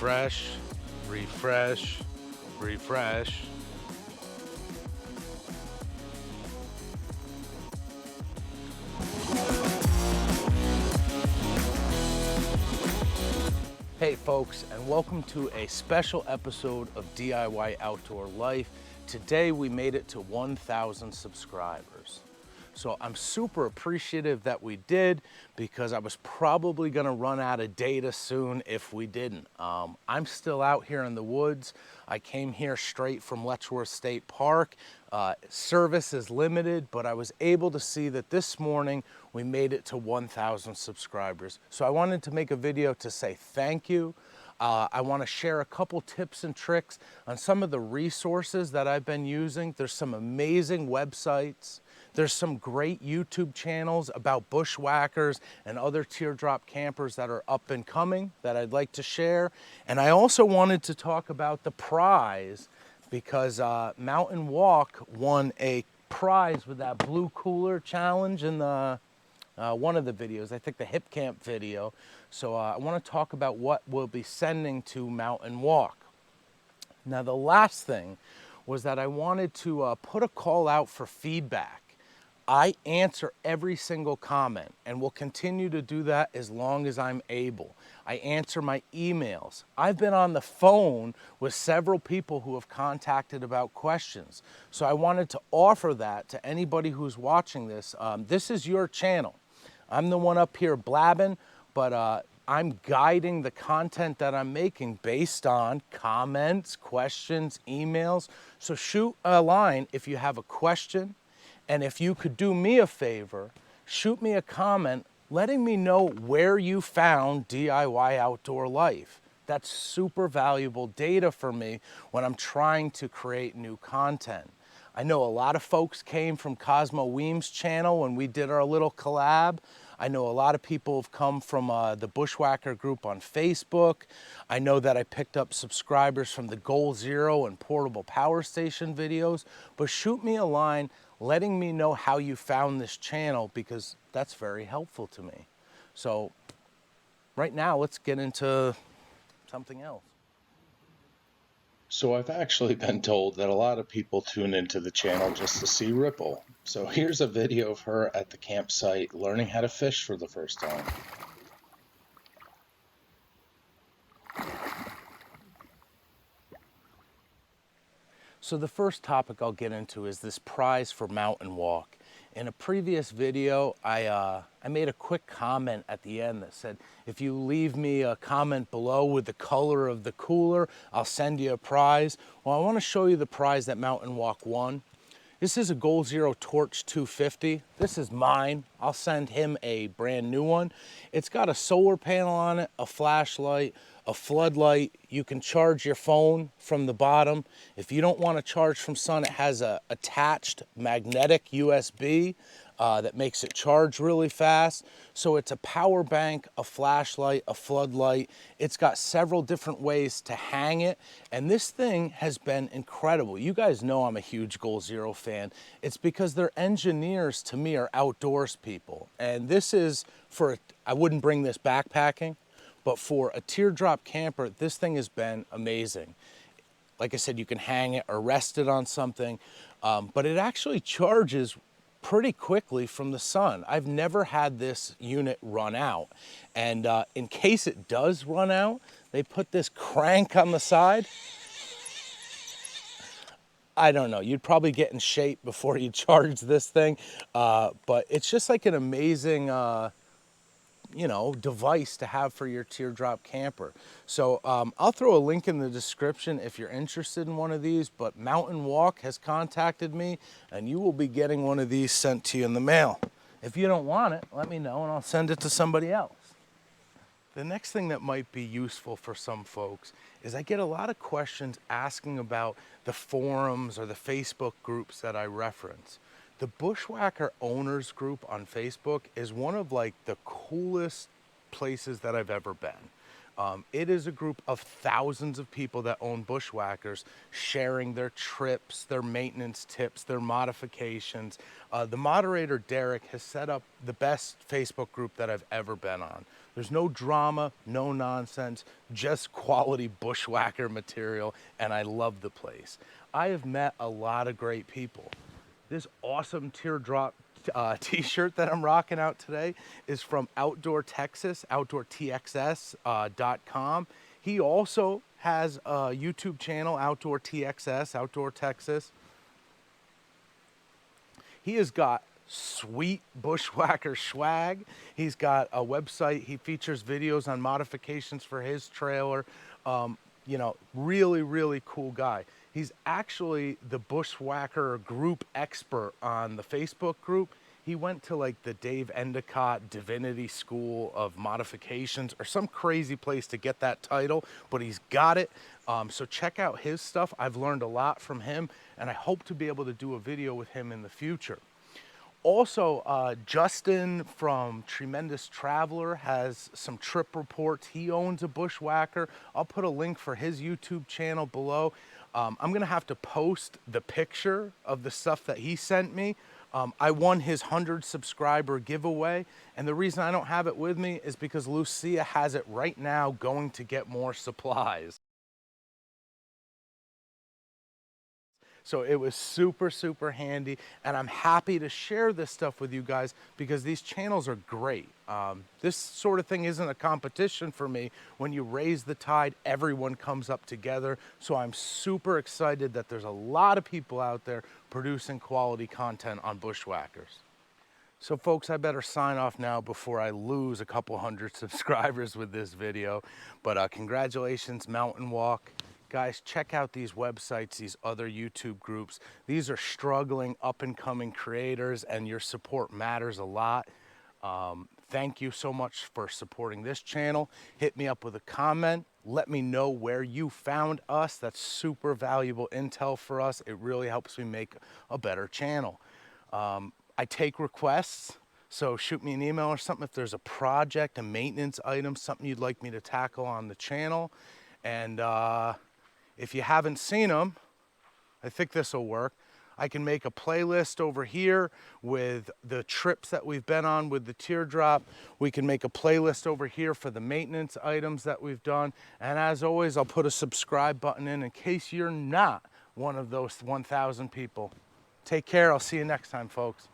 refresh, refresh, refresh. Hey folks, and welcome to a special episode of DIY Outdoor Life. Today we made it to 1,000 subscribers. So I'm super appreciative that we did, because I was probably gonna run out of data soon if we didn't. I'm still out here in the woods. I came here straight from Letchworth State Park. Service is limited, but I was able to see that this morning we made it to 1,000 subscribers. So I wanted to make a video to say thank you. I want to share a couple tips and tricks on some of the resources that I've been using. There's some amazing websites. There's some great YouTube channels about bushwhackers and other teardrop campers that are up and coming that I'd like to share. And I also wanted to talk about the prize, because Mountain Walk won a prize with that blue cooler challenge in the one of the videos, I think the hip camp video. So I want to talk about what we'll be sending to Mountain Walk. Now the last thing was that I wanted to put a call out for feedback. I answer every single comment and will continue to do that as long as I'm able. I answer my emails. I've been on the phone with several people who have contacted about questions. So I wanted to offer that to anybody who's watching this. This is your channel. I'm the one up here blabbing, but I'm guiding the content that I'm making based on comments, questions, emails. So shoot a line if you have a question. And if you could do me a favor, shoot me a comment letting me know where you found DIY Outdoor Life. That's super valuable data for me when I'm trying to create new content. I know a lot of folks came from Cosmo Weems' channel when we did our little collab. I know a lot of people have come from the Bushwhacker group on Facebook. I know that I picked up subscribers from the Goal Zero and Portable Power Station videos. But shoot me a line letting me know how you found this channel, because that's very helpful to me. So right now, let's get into something else. So I've actually been told that a lot of people tune into the channel just to see Ripple. So here's a video of her at the campsite learning how to fish for the first time. So the first topic I'll get into is this prize for Mountain Walk. In a previous video, I made a quick comment at the end that said, if you leave me a comment below with the color of the cooler, I'll send you a prize. Well, I want to show you the prize that Mountain Walk won. This is a Goal Zero Torch 250. This is mine. I'll send him a brand new one. It's got a solar panel on it, a flashlight, a floodlight. You can charge your phone from the bottom. If you don't want to charge from sun, it has a attached magnetic USB that makes it charge really fast. So it's a power bank, a flashlight, a floodlight. It's got several different ways to hang it. And this thing has been incredible. You guys know I'm a huge Goal Zero fan. It's because their engineers, to me, are outdoors people. And this is for, I wouldn't bring this backpacking, but for a teardrop camper, this thing has been amazing. Like I said, you can hang it or rest it on something, but it actually charges pretty quickly from the sun. I've never had this unit run out. And in case it does run out, they put this crank on the side. I don't know, you'd probably get in shape before you charge this thing, but it's just like an amazing device to have for your teardrop camper. So I'll throw a link in the description if you're interested in one of these, but Mountain Walk has contacted me and you will be getting one of these sent to you in the mail. If you don't want it, let me know and I'll send it to somebody else. The next thing that might be useful for some folks is I get a lot of questions asking about the forums or the Facebook groups that I reference. The Bushwhacker Owners group on Facebook is one of like the coolest places that I've ever been. It is a group of thousands of people that own bushwhackers sharing their trips, their maintenance tips, their modifications. The moderator, Derek, has set up the best Facebook group that I've ever been on. There's no drama, no nonsense, just quality bushwhacker material, and I love the place. I have met a lot of great people. This awesome teardrop t-shirt that I'm rocking out today is from Outdoor Texas, outdoortxs.com. He also has a YouTube channel, Outdoor TXS, Outdoor Texas. He has got sweet bushwhacker swag. He's got a website. He features videos on modifications for his trailer. You know, really, really cool guy. He's actually the bushwhacker group expert on the Facebook group. He went to like the Dave Endicott Divinity School of Modifications or some crazy place to get that title, but he's got it. So check out his stuff. I've learned a lot from him, and I hope to be able to do a video with him in the future. Also, Justin from Treemendous Traveler has some trip reports. He owns a bushwhacker. I'll put a link for his YouTube channel below. I'm gonna have to post the picture of the stuff that he sent me. I won his 100 subscriber giveaway, and the reason I don't have it with me is because Lucia has it right now going to get more supplies. So it was super, super handy, and I'm happy to share this stuff with you guys because these channels are great. This sort of thing isn't a competition for me. When you raise the tide, everyone comes up together. So I'm super excited that there's a lot of people out there producing quality content on bushwhackers. So folks, I better sign off now before I lose a couple hundred subscribers with this video. But congratulations, Mountain Walk. Guys, check out these websites, these other YouTube groups. These are struggling, up-and-coming creators, and your support matters a lot. Thank you so much for supporting this channel. Hit me up with a comment. Let me know where you found us. That's super valuable intel for us. It really helps me make a better channel. I take requests, so shoot me an email or something if there's a project, a maintenance item, something you'd like me to tackle on the channel. And if you haven't seen them, I think this will work. I can make a playlist over here with the trips that we've been on with the teardrop. We can make a playlist over here for the maintenance items that we've done. And as always, I'll put a subscribe button in case you're not one of those 1,000 people. Take care. I'll see you next time, folks.